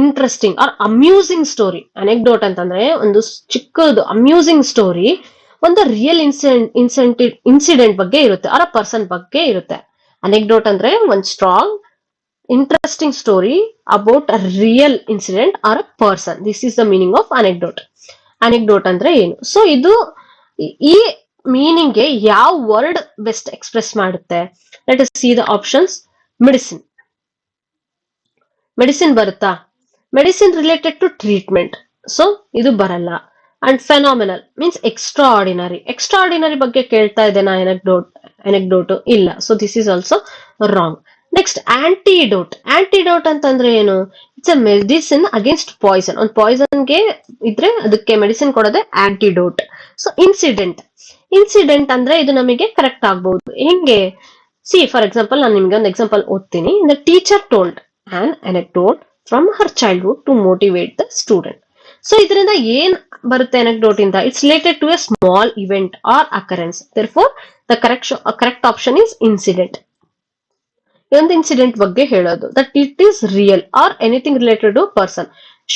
interesting or amusing story. Anecdote ಅಂತಂದ್ರೆ ಒಂದು ಚಿಕ್ಕದು ಅಮ್ಯೂಸಿಂಗ್ ಸ್ಟೋರಿ, ಒಂದು ರಿಯಲ್ ಇನ್ಸಿಡೆಂಟ್ ಬಗ್ಗೆ ಇರುತ್ತೆ, ಆರ್ ಅ ಪರ್ಸನ್ ಬಗ್ಗೆ ಇರುತ್ತೆ. ಅನೆಕ್ಡೋಟ್ ಅಂದ್ರೆ ಒಂದು strong interesting story about a real incident or a person. This is the meaning of anecdote. Anecdote ಅಂದ್ರೆ ಏನು? ಸೊ ಇದು ಈ ಮೀನಿಂಗ್ ಗೆ ಯಾವ ವರ್ಡ್ ಬೆಸ್ಟ್ ಎಕ್ಸ್ಪ್ರೆಸ್ ಮಾಡುತ್ತೆ? Let us see the options. Medicine. Medicine ಬರುತ್ತಾ? Medicine related to treatment, so ಇದು ಬರಲ್ಲ. And phenomenal means extraordinary. Extraordinary ಬಗ್ಗೆ ಕೇಳ್ತಾ ಇದ್ದೇನಾ ಎನೆಕ್ಡೋಟ್? ಇಲ್ಲ. So this is also wrong. Next, antidote. Antidote ಅಂತಂದ್ರೆ ಏನು? It's a medicine against poison. ಒಂದು ಪಾಯ್ಸನ್ಗೆ ಇದ್ರೆ ಅದಕ್ಕೆ ಮೆಡಿಸಿನ್ ಕೊಡೋದೆ ಆಂಟಿಡೋಟ್. ಸೊ ಇನ್ಸಿಡೆಂಟ್ ಅಂದ್ರೆ ಇದು ನಮಗೆ ಕರೆಕ್ಟ್ ಆಗ್ಬಹುದು. ಹೆಂಗೆ? ಸಿ ಫಾರ್ ಎಕ್ಸಾಂಪಲ್, ನಾನು ನಿಮ್ಗೆ ಒಂದು ಎಕ್ಸಾಂಪಲ್ ಓದ್ತೀನಿ. The teacher told an anecdote from her childhood to motivate the student. So ಇದರಿಂದ ಏನ್ ಬರುತ್ತೆ anecdote ಇಂದ, it's related to a small event or occurrence. Therefore the correct option is incident. ಒಂದು ಇನ್ಸಿಡೆಂಟ್ ಬಗ್ಗೆ ಹೇಳೋದು, that it is real or anything related to person.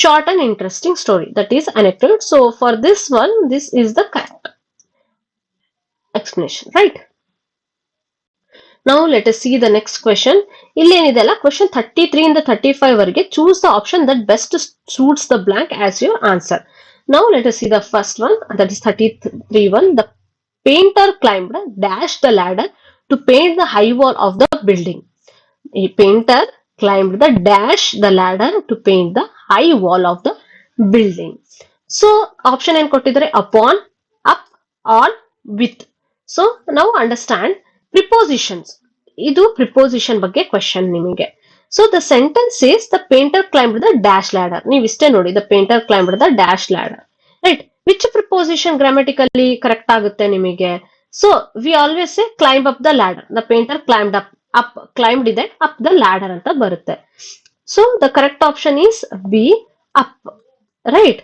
Short and interesting story, that is anecdote. So for this one, this is the correct explanation, right? Now let us see the next question. ಇಲ್ಲಿ ಏನಿದೆ ಅಲ್ಲ, question 33 ಇಂದ 35 ವರೆಗೆ choose the option that best suits the blank as your answer. Now let us see the first one, that is 33 one. The painter climbed dash the ladder to paint the high wall of the building. A painter climbed the dash the ladder to paint the high wall of the building. So option ಏನು ಕೊಟ್ಟಿದ್ದಾರೆ, upon, up, on, with. So now understand prepositions. ಇದು preposition ಬಗ್ಗೆ question ನಿಮಗೆ. So the sentence says the painter climbed the dash ladder. ನೀವು ಇಷ್ಟೇ ನೋಡಿ, the painter climbed the dash ladder, right? Which preposition grammatically correct ಆಗುತ್ತೆ ನಿಮಗೆ? So we always say climb up the ladder. The painter climbed up, climbed ಇದೆ, up the ladder ಅಂತ ಬರುತ್ತೆ. So the correct option is B, up, right?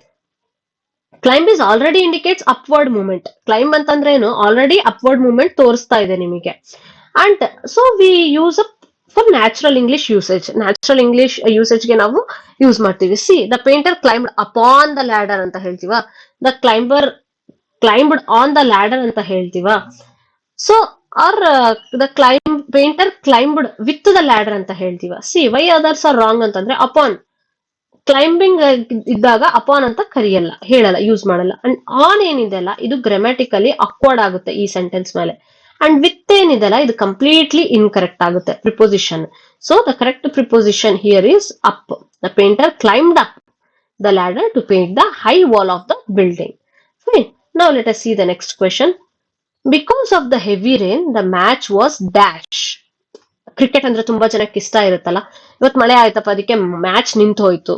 Climb is already indicates upward movement. Climb ಅಂತಂದ್ರೆ ಏನು, ಆಲ್ರೆಡಿ upward movement ತೋರಿಸ್ತಾ ಇದೆ ನಿಮಗೆ. And so we use up for natural English usage. Natural English usage ಗೆ ನಾವು ಯೂಸ್ ಮಾಡ್ತೀವಿ. See, the painter climbed upon the ladder ಅಂತ ಹೇಳ್ತೀವ, the climber climbed on the ladder ಅಂತ ಹೇಳ್ತೀವ. So or the painter climbed with the ladder ಅಂತ ಹೇಳ್ತೀವ. See, why others are wrong ಅಂತಂದ್ರೆ, upon ಕ್ಲೈಂಬಿಂಗ್ ಇದ್ದಾಗ ಅಪಾನ್ ಅಂತ ಕರಿಯಲ್ಲ, ಹೇಳಲ್ಲ, ಯೂಸ್ ಮಾಡಲ್ಲ. ಅಂಡ್ ಆನ್ ಏನಿದೆ ಅಲ್ಲ, ಇದು ಗ್ರಾಮ್ಯಾಟಿಕಲಿ ಅಕ್ವರ್ಡ್ ಆಗುತ್ತೆ ಈ ಸೆಂಟೆನ್ಸ್ ಮೇಲೆ. ಅಂಡ್ ವಿತ್ ಏನಿದೆ ಅಲ್ಲ, ಇದು ಕಂಪ್ಲೀಟ್ಲಿ ಇನ್ಕರೆಕ್ಟ್ ಆಗುತ್ತೆ preposition. So the correct preposition here is up. The painter climbed up the ladder to paint the high wall of the building. Fine. Now let us see the next question. Because of the heavy rain the match was dash. Cricket ಅಂದ್ರೆ ತುಂಬಾ ಜನಕ್ಕೆ ಇಷ್ಟ ಇರುತ್ತಲ್ಲ, ಇವತ್ತು ಮಳೆ ಆಯ್ತಪ್ಪ, ಅದಕ್ಕೆ ಮ್ಯಾಚ್ ನಿಂತು ಹೋಯ್ತು,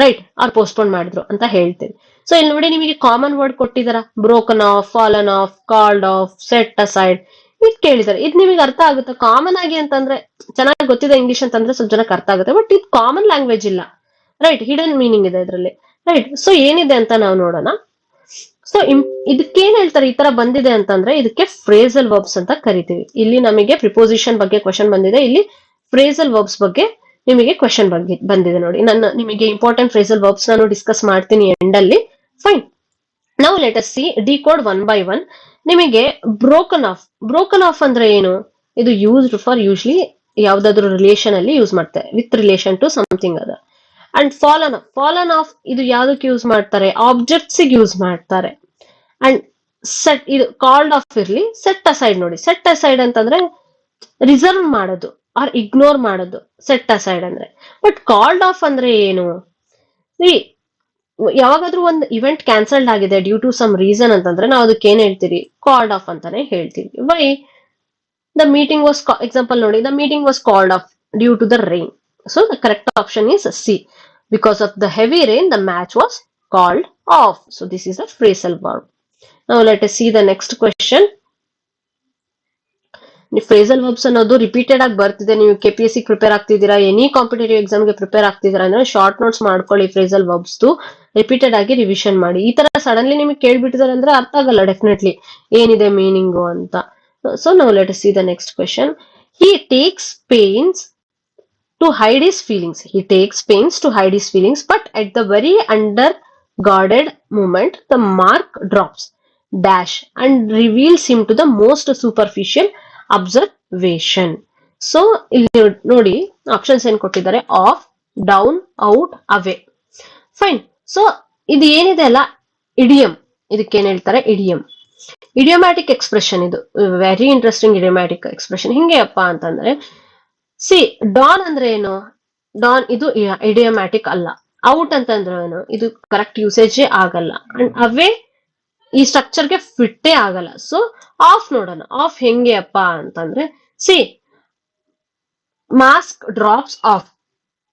ರೈಟ್, ಅವ್ರು ಪೋಸ್ಟ್ಪೋನ್ ಮಾಡಿದ್ರು ಅಂತ ಹೇಳ್ತೀವಿ. ಸೊ ಇಲ್ಲಿ ನೋಡಿ, ನಿಮಗೆ ಕಾಮನ್ ವರ್ಡ್ ಕೊಟ್ಟಿದಾರ, broken off, fallen off, called off, set aside, ಇದು ಕೇಳಿದಾರೆ. ಇದು ನಿಮಗೆ ಅರ್ಥ ಆಗುತ್ತೆ ಕಾಮನ್ ಆಗಿ ಅಂತಂದ್ರೆ, ಚೆನ್ನಾಗಿ ಗೊತ್ತಿದೆ ಇಂಗ್ಲಿಷ್ ಅಂತಂದ್ರೆ ಸ್ವಲ್ಪ ಜನಕ್ಕೆ ಅರ್ಥ ಆಗುತ್ತೆ. ಬಟ್ ಇದು ಕಾಮನ್ ಲ್ಯಾಂಗ್ವೇಜ್ ಇಲ್ಲ, ರೈಟ್, ಹಿಡನ್ ಮೀನಿಂಗ್ ಇದೆ ಇದರಲ್ಲಿ, ರೈಟ್. ಸೊ ಏನಿದೆ ಅಂತ ನಾವು ನೋಡೋಣ. ಸೊ ಇದಕ್ಕೇನ್ ಹೇಳ್ತಾರೆ, ಈ ತರ ಬಂದಿದೆ ಅಂತಂದ್ರೆ ಇದಕ್ಕೆ ಫ್ರೇಸಲ್ ವರ್ಬ್ಸ್ ಅಂತ ಕರಿತೀವಿ. ಇಲ್ಲಿ ನಮಗೆ ಪ್ರಿಪೋಸಿಷನ್ ಬಗ್ಗೆ ಕ್ವೆಶನ್ ಬಂದಿದೆ, ಇಲ್ಲಿ ಫ್ರೇಸಲ್ ವರ್ಬ್ಸ್ ಬಗ್ಗೆ ನಿಮಗೆ ಕ್ವೆಶನ್ ಬಂದಿದೆ ನೋಡಿ. ನನ್ನ ನಿಮಗೆ ಇಂಪಾರ್ಟೆಂಟ್ ಫ್ರೇಸಲ್ ವರ್ಬ್ಸ್ ನಾನು ಡಿಸ್ಕಸ್ ಮಾಡ್ತೀನಿ ಎಂಡ್ ಅಲ್ಲಿ. Fine. Now let us see decode one by one. ನಿಮಗೆ ಬ್ರೋಕನ್ ಆಫ್, ಬ್ರೋಕನ್ ಆಫ್ ಅಂದ್ರೆ ಏನು? ಇದು ಯೂಸ್ಡ್ ಫಾರ್ ಯೂಶ್ಲಿ ಯಾವ್ದಾದ್ರು ರಿಲೇಷನ್ ಅಲ್ಲಿ ಯೂಸ್ ಮಾಡ್ತಾರೆ, with relation to something other. And fallen off, fallen off ಇದು ಯಾವ್ದಕ್ಕೆ ಯೂಸ್ ಮಾಡ್ತಾರೆ? ಆಬ್ಜೆಕ್ಟ್ಸ್ ಯೂಸ್ ಮಾಡ್ತಾರೆ. ಅಂಡ್ ಸೆಟ್, ಇದು ಕಾಲ್ಡ್ ಆಫ್ ಇರ್ಲಿ, ಸೆಟ್ ಅಸೈಡ್ ನೋಡಿ. ಸೆಟ್ ಅಸೈಡ್ ಅಂತಂದ್ರೆ ರಿಸರ್ವ್ ಮಾಡೋದು ಆರ್ ಇಗ್ನೋರ್ ಮಾಡೋದು, ಸೆಟ್ ಅಸೈಡ್ ಅಂದ್ರೆ. ಬಟ್ ಕಾಲ್ಡ್ ಆಫ್ ಅಂದ್ರೆ ಏನು? ಯಾವಾಗಾದ್ರೂ ಒಂದು ಇವೆಂಟ್ ಕ್ಯಾನ್ಸಲ್ಡ್ ಆಗಿದೆ ಡ್ಯೂ ಟು ಸಮ್ ರೀಸನ್ ಅಂತಂದ್ರೆ ನಾವು ಅದಕ್ಕೆ ಏನ್ ಹೇಳ್ತೀವಿ? ಕಾಲ್ಡ್ ಆಫ್ ಅಂತಾನೆ ಹೇಳ್ತೀವಿ. Why? The meeting was, example ನೋಡಿ, the meeting was called off due to the rain. So the correct option is C. Because of the heavy rain the match was called off. So this is a phrasal verb. Now let us see the next question. Phrasal verbs ಅನ್ನೋದು ರಿಪೀಟೆಡ್ ಆಗಿ ಬರ್ತಿದೆ. ನೀವು KPSC ಪ್ರಿಪೇರ್ ಆಗ್ತಿದ್ದೀರಾ, ಎನಿ ಕಾಂಪಿಟೇಟಿವ್ ಎಕ್ಸಾಮ್ಗೆ ಪ್ರಿಪೇರ್ ಆಗ್ತಿದ್ದೀರಾ ಅಂದ್ರೆ ಶಾರ್ಟ್ ನೋಟ್ಸ್ ಮಾಡ್ಕೊಳ್ಳಿ. ಫ್ರೇಸಲ್ ವರ್ಬ್ಸ್ ರಿಪೀಟೆಡ್ ಆಗಿ ರಿವಿಷನ್ ಮಾಡಿ. ಈ ತರ ಸಡನ್ಲಿ ನಿಮಗೆ ಕೇಳ್ಬಿಟ್ಟಿದ್ದಾರೆ ಅಂದ್ರೆ ಅರ್ಥ ಆಗಲ್ಲ ಡೆಫಿನೆಟ್ಲಿ ಏನಿದೆ ಮೀನಿಂಗು ಅಂತ. So now let us see the next question. He takes pains to hide his feelings. He takes pains to hide his feelings, but at the very underguarded moment, the mark drops dash and reveals him to the most superficial observation. So ಇಲ್ಲಿ ನೋಡಿ ಆಪ್ಷನ್ಸ್ ಏನ್ ಕೊಟ್ಟಿದ್ದಾರೆ? Of, down, out, away. Fine. So ಇದು ಏನಿದೆ ಅಲ್ಲ, ಇಡಿಯಂ. ಇದಕ್ಕೇನ್ ಹೇಳ್ತಾರೆ? ಇಡಿಯಂ. ಇಡಿಯೋಮ್ಯಾಟಿಕ್ ಎಕ್ಸ್ಪ್ರೆಷನ್. ಇದು ವೆರಿ ಇಂಟ್ರೆಸ್ಟಿಂಗ್ ಇಡಿಯೋಮ್ಯಾಟಿಕ್ ಎಕ್ಸ್ಪ್ರೆಷನ್. ಹಿಂಗೆ ಅಪ್ಪ ಅಂತಂದ್ರೆ, ಸಿ ಡಾನ್ ಅಂದ್ರೆ ಏನು? ಡಾನ್ ಇದು ಇಡಿಯೋಮ್ಯಾಟಿಕ್ ಅಲ್ಲ. ಔಟ್ ಅಂತಂದ್ರೆ ಏನು? ಇದು ಕರೆಕ್ಟ್ ಯೂಸೇಜೇ ಆಗಲ್ಲ. ಅಂಡ್ ಅವೇ ಈ ಸ್ಟ್ರಕ್ಚರ್ಗೆ ಫಿಟ್ಟೇ ಆಗಲ್ಲ. ಸೊ ಆಫ್ ನೋಡೋಣ. ಆಫ್ ಹೆಂಗೆ ಅಪ್ಪ ಅಂತಂದ್ರೆ, ಸಿ ಮಾಸ್ಕ್ ಡ್ರಾಪ್ಸ್ ಆಫ್.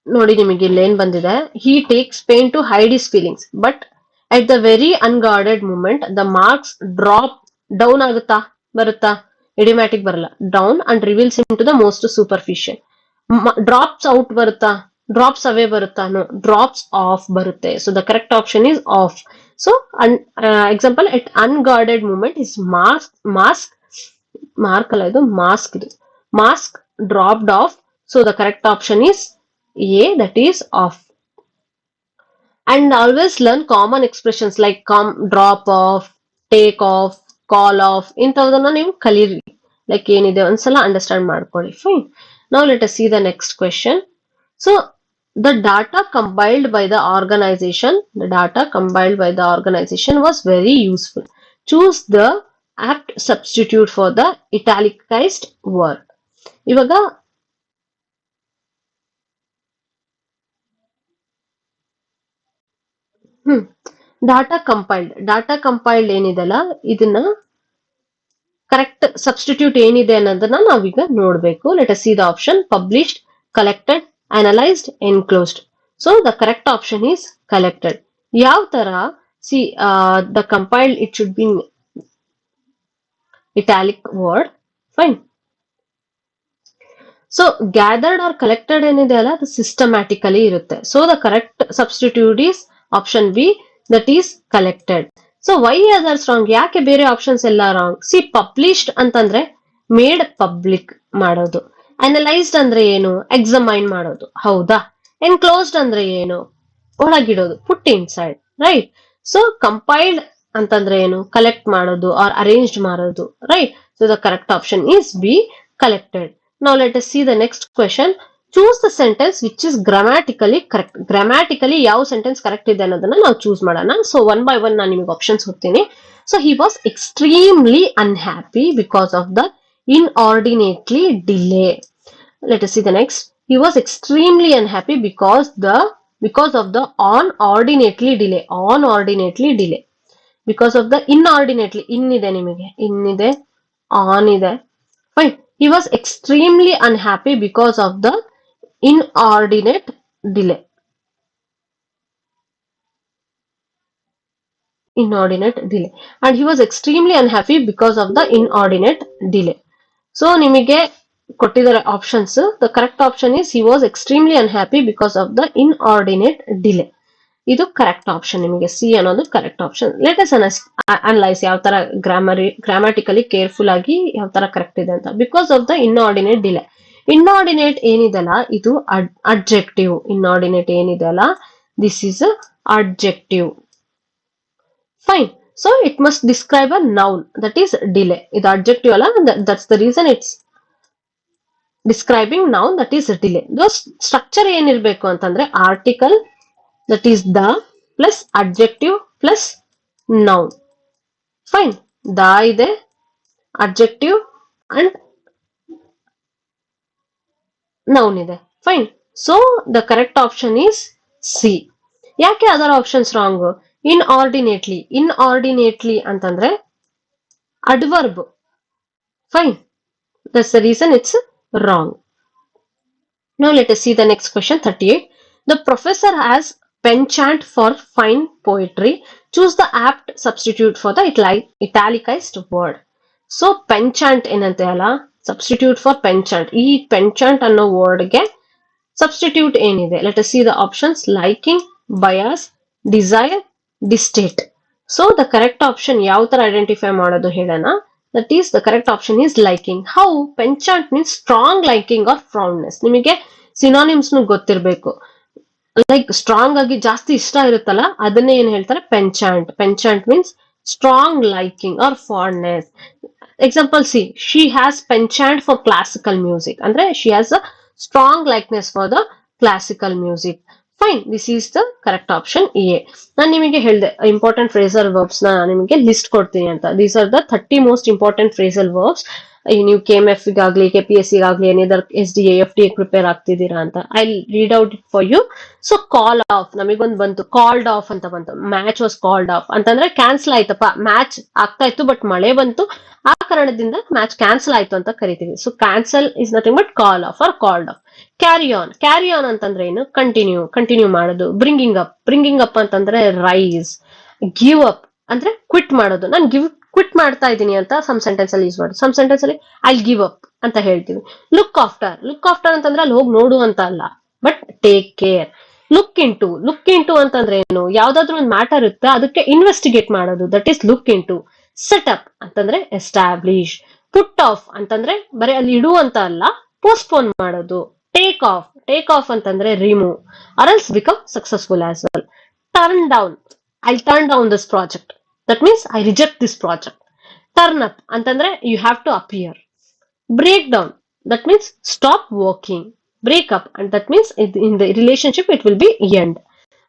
ನೋಡಿ ನಿಮಗೆ ಇಲ್ಲಿ ಏನ್ ಬಂದಿದೆ? He takes pain to hide his feelings, but at the very unguarded moment the marks drop down ಆಗುತ್ತಾ? ಬರುತ್ತಾ? ಇಡಿಯೋಮ್ಯಾಟಿಕ್ ಬರಲ್ಲ. Down and reveals him to the most superficial. Drops out ಬರುತ್ತಾ? ಡ್ರಾಪ್ಸ್ ಅವೇ ಬರುತ್ತಾ? ನೋ, ಡ್ರಾಪ್ಸ್ ಆಫ್ ಬರುತ್ತೆ. So the correct option is off. So example, it unguarded movement is mark ಅಲ್ಲ, ಇದು ಮಾಸ್ಕ್. ಇದು mask dropped off. So the correct option is A, that is of. And always learn common expressions like drop off, take off, call off. ಇಂಥವನ್ನ ನೀವು ಕಲೀರಿ. ಲೈಕ್ ಏನಿದೆ ಒಂದ್ಸಲ ಅಂಡರ್ಸ್ಟ್ಯಾಂಡ್ ಮಾಡ್ಕೊಳ್ಳಿ. Fine. Now let us see the next question. So the data compiled by the organization was very useful. Choose the apt substitute for the italicized word. ಇವಾಗ ಡಾಟಾ ಕಂಪೈಲ್ಡ್ ಏನಿದೆಲ್ಲ, ಇದನ್ನ ಕರೆಕ್ಟ್ ಸಬ್ಸ್ಟಿಟ್ಯೂಟ್ ಏನಿದೆ ಅನ್ನೋದನ್ನ ನಾವೀಗ ನೋಡ್ಬೇಕು. Let us see the option: published, collected, analysed, enclosed. So the correct option is collected. ಯಾವ ತರ? See the compiled, it should be italic word. Fine. So gathered or collected ಏನಿದೆ ಅಲ್ಲ, ಅದು ಸಿಸ್ಟಮ್ಯಾಟಿಕಲಿ ಇರುತ್ತೆ. So the correct substitute is option B, that is collected. So why others wrong? ಯಾಕೆ ಬೇರೆ ಆಪ್ಷನ್ಸ್ ಎಲ್ಲ ರಾಂಗ್? ಸಿ ಪಬ್ಲಿಷ್ಡ್ ಅಂತಂದ್ರೆ ಮೇಡ್ ಪಬ್ಲಿಕ್ ಮಾಡೋದು. ಅನಲೈಸ್ಡ್ ಅಂದ್ರೆ ಏನು? ಎಕ್ಸಾಮೈನ್ ಮಾಡೋದು, ಹೌದಾ? ಎನ್ಕ್ಲೋಸ್ಡ್ ಅಂದ್ರೆ ಏನು? ಒಳಗಿಡೋದು, ಪುಟ್ ಇನ್ಸೈಡ್, ರೈಟ್? ಸೊ ಕಂಪೈಲ್ಡ್ ಅಂತಂದ್ರೆ ಏನು? ಕಲೆಕ್ಟ್ ಮಾಡೋದು ಆರ್ ಅರೇಂಜ್ಡ್ ಮಾಡೋದು, right? So the correct option is B, collected. Now let us see the next question. Choose the sentence which is grammatically correct. Grammatically ಯಾವ sentence correct ಇದೆ ಅನ್ನೋದನ್ನ ನಾವು choose ಮಾಡೋಣ. So one by one ನಾನು ನಿಮಗೆ ಆಪ್ಷನ್ಸ್ ಹೋಗ್ತೀನಿ. So he was extremely unhappy because of the inordinately delay. Let us see the next. He was extremely unhappy because of the unordinately delay. Unordinately delay. Because of the inordinately. ಇನ್ನಿದೆ ನಿಮಗೆ. ಇನ್ನಿದೆ. On ಇದೆ. Fine. He was extremely unhappy because of the inordinate delay. Inordinate delay. And he was extremely unhappy because of the inordinate delay. So, nimige kottidare options. The correct option is he was extremely unhappy because of the inordinate delay. ಇದು ಕರೆಕ್ಟ್ ಆಪ್ಷನ್. ನಿಮಗೆ ಸಿ ಅನ್ನೋದು correct option. Let us analyse ಯಾವ ತರ ಗ್ರಾಮ್ಯಾಟಿಕಲಿ ಕೇರ್ಫುಲ್ ಆಗಿ ಯಾವ ತರ ಕರೆಕ್ಟ್ ಇದೆ ಅಂತ. Because of the inordinate delay. Inordinate ಏನಿದೆಲ್ಲ ಇದು ಅಡ್ಜೆಕ್ಟಿವ್. ಇನ್ಆರ್ಡಿನೇಟ್ ಏನಿದೆ ಅಲ್ಲ, this is adjective. Fine. So it must describe a noun, that is delay. ಇದು ಅಡ್ಜೆಕ್ಟಿವ್ ಅಲ್ಲ, that's the reason it's describing noun, that is delay. Structure ಏನಿರ್ಬೇಕು ಅಂತಂದ್ರೆ article, that is the plus adjective plus noun. Fine. The ide, adjective and noun ide. Fine. So the correct option is C. Yake other options wrong? Inordinately. Inordinately antandre adverb. Fine. That's the reason it's wrong. Now let us see the next question, 38. The professor has penchant for fine poetry. Choose the apt substitute for the italicized word. So penchant ಏನಂತೆ ಅಲ್ಲ, substitute for penchant. ಈ penchant ಅನ್ನೋ word ಗೆ substitute ಏನಿದೆ? Let us see the options: liking, bias, desire, distate. So the correct option ಯಾವ ತರ ಐಡೆಂಟಿಫೈ ಮಾಡೋದು ಹೇಳೋಣ. That is, the correct option is liking. How? Penchant means strong liking or fondness. ನಿಮಗೆ ಸಿನಾನಿಮ್ಸ್ ಗೊತ್ತಿರಬೇಕು. ಲೈಕ್ ಸ್ಟ್ರಾಂಗ್ ಆಗಿ ಜಾಸ್ತಿ ಇಷ್ಟ ಇರುತ್ತಲ್ಲ, ಅದನ್ನೇ ಏನ್ ಹೇಳ್ತಾರೆ? Penchant. Penchant means strong liking or fondness. Example see, she has penchant for classical music. ಅಂದ್ರೆ she has a strong likeness for the classical music. Fine. This is the correct option A. ನಾನು ನಿಮಗೆ ಹೇಳಿದೆ ಇಂಪಾರ್ಟೆಂಟ್ ಫ್ರೇಸಲ್ ವರ್ಬ್ಸ್ ನ ನಿಮಗೆ ಲಿಸ್ಟ್ ಕೊಡ್ತೀನಿ ಅಂತ. These are the 30 most important phrasal verbs. ನೀವು KMF ಗಾಗ್ಲಿ KPSC ಗಾಗ್ಲಿ ಏನಿದರ್ SDA FDA ಪ್ರಿಪೇರ್ ಆಗ್ತಿದ್ದೀರಾ ಅಂತ. I read out it for you. So call off ನಮಗೊಂದು ಬಂತು, ಕಾಲ್ಡ್ ಆಫ್ ಅಂತ ಬಂತು. ಮ್ಯಾಚ್ ವಾಸ್ ಕಾಲ್ಡ್ ಆಫ್ ಅಂತಂದ್ರೆ ಕ್ಯಾನ್ಸಲ್ ಆಯ್ತಪ್ಪ. ಮ್ಯಾಚ್ ಆಗ್ತಾ ಇತ್ತು ಬಟ್ ಮಳೆ ಬಂತು, ಆ ಕಾರಣದಿಂದ ಮ್ಯಾಚ್ ಕ್ಯಾನ್ಸಲ್ ಆಯ್ತು ಅಂತ ಕರಿತೀವಿ. So cancel is nothing but Call of are called of. Carry on. Carry on ಅಂತಂದ್ರೆ ಏನು? ಕಂಟಿನ್ಯೂ ಮಾಡೋದು. ಬ್ರಿಂಗಿಂಗ್ ಅಪ್ ಅಂತಂದ್ರೆ ರೈಸ್. ಗಿವ್ ಅಪ್ ಅಂದ್ರೆ ಕ್ವಿಟ್ ಮಾಡೋದು. ನಾನು ಕ್ವಿಟ್ ಮಾಡ್ತಾ ಇದ್ದೀನಿ ಅಂತ ಸಮ್ ಸೆಂಟೆನ್ಸ್ ಅಲ್ಲಿ ಯೂಸ್ ಮಾಡೋದು. ಸಮ್ ಸೆಂಟೆನ್ಸ್ ಅಲ್ಲಿ ಐ ಗಿವ್ ಅಪ್ ಅಂತ ಹೇಳ್ತೀವಿ. ಲುಕ್ ಆಫ್ಟರ್ ಅಂತಂದ್ರೆ ಅಲ್ಲಿ ಹೋಗಿ ನೋಡು ಅಂತ ಅಲ್ಲ, but take care. Look into ಅಂತಂದ್ರೆ ಏನು, ಯಾವ್ದಾದ್ರು ಒಂದು ಮ್ಯಾಟರ್ ಇರುತ್ತೆ ಅದಕ್ಕೆ ಇನ್ವೆಸ್ಟಿಗೇಟ್ ಮಾಡೋದು, that is look into. Setup ಅಂತಂದ್ರೆ ಎಸ್ಟಾಬ್ಲಿಷ್. ಪುಟ್ ಆಫ್ ಅಂತಂದ್ರೆ ಬರೀ ಅಲ್ಲಿ ಇಡು ಅಂತ ಅಲ್ಲ, ಪೋಸ್ಟ್ಪೋನ್ ಮಾಡೋದು. ಟೇಕ್ ಆಫ್ ಅಂತಂದ್ರೆ remove, or else become successful as well. Turn down, I turn down this project, that means I reject this project. Turn up ಅಂತಂದ್ರೆ you have to appear. Break down, that means stop working. Break up, and that means in the relationship it will be end.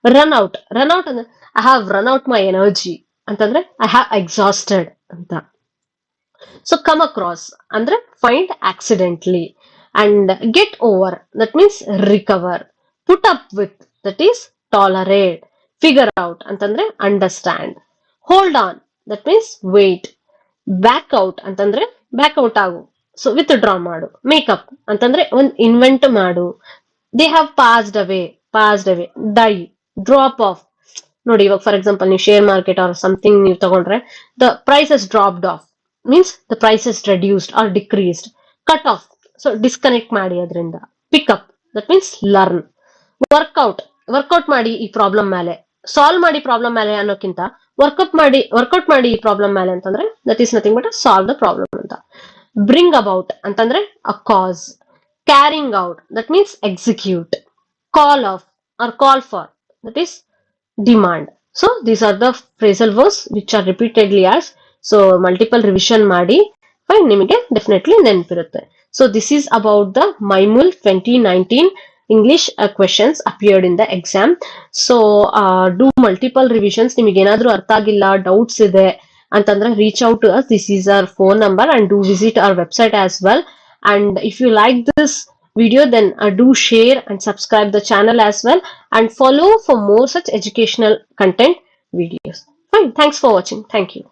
Run out ಅಂದ್ರೆ I have run out my energy ಅಂತಂದ್ರೆ I have exhausted ಅಂತ. So come across ಅಂದ್ರೆ find accidentally, and get over, that means recover. Put up with, that is tolerate. Figure out ಅಂತಂದ್ರೆ understand. Hold on, that means wait. Back out ಅಂತಂದ್ರೆ back out ಆಗು, ಸೊ ವಿತ್ಡ್ರಾ ಮಾಡು. ಮೇಕಪ್ ಅಂತಂದ್ರೆ ಒಂದು ಇನ್ವೆಂಟ್ ಮಾಡು. They have passed away, die, drop off. ನೋಡಿ ಇವಾಗ ಫಾರ್ ಎಕ್ಸಾಂಪಲ್ ನೀವು ಶೇರ್ ಮಾರ್ಕೆಟ್ ಆರ್ ಸಮಥಿಂಗ್ ನೀವು ತಗೊಂಡ್ರೆ, the price is dropped off means the price is reduced or decreased. Cut off, so disconnect ಮಾಡಿ ಅದರಿಂದ. Pick up, that means learn. Work out ಮಾಡಿ ಈ ಪ್ರಾಬ್ಲಮ್ ಮೇಲೆ, ಸಾಲ್ವ್ ಮಾಡಿ ಪ್ರಾಬ್ಲಮ್ ಮೇಲೆ ಅನ್ನೋಕ್ಕಿಂತ ವರ್ಕೌಟ್ ಮಾಡಿ ಈ ಪ್ರಾಬ್ಲಮ್ ಮೇಲೆ ಅಂತಂದ್ರೆ that is nothing but solve the problem ಅಂತ. Bring about ಅಂತಂದ್ರೆ a cause. Carrying out, that means execute. Call off or call for, that is demand. So these are the phrasal verbs which are repeatedly asked. So multiple revision ಮಾಡಿ fine, ನಿಮಗೆ definitely ನೆನಪಿರುತ್ತೆ. So this is about the MyMul 2019 English questions appeared in the exam. So do multiple revisions. ನಿಮಗೆ ಏನಾದ್ರೂ ಅರ್ಥ ಆಗಿಲ್ಲ, ಡೌಟ್ಸ್ ಇದೆ ಅಂತಂದ್ರೆ reach out to us. This is our phone number, and do visit our website as well. And if you like this video, then do share and subscribe the channel as well, and follow for more such educational content videos. Fine, thanks for watching. Thank you.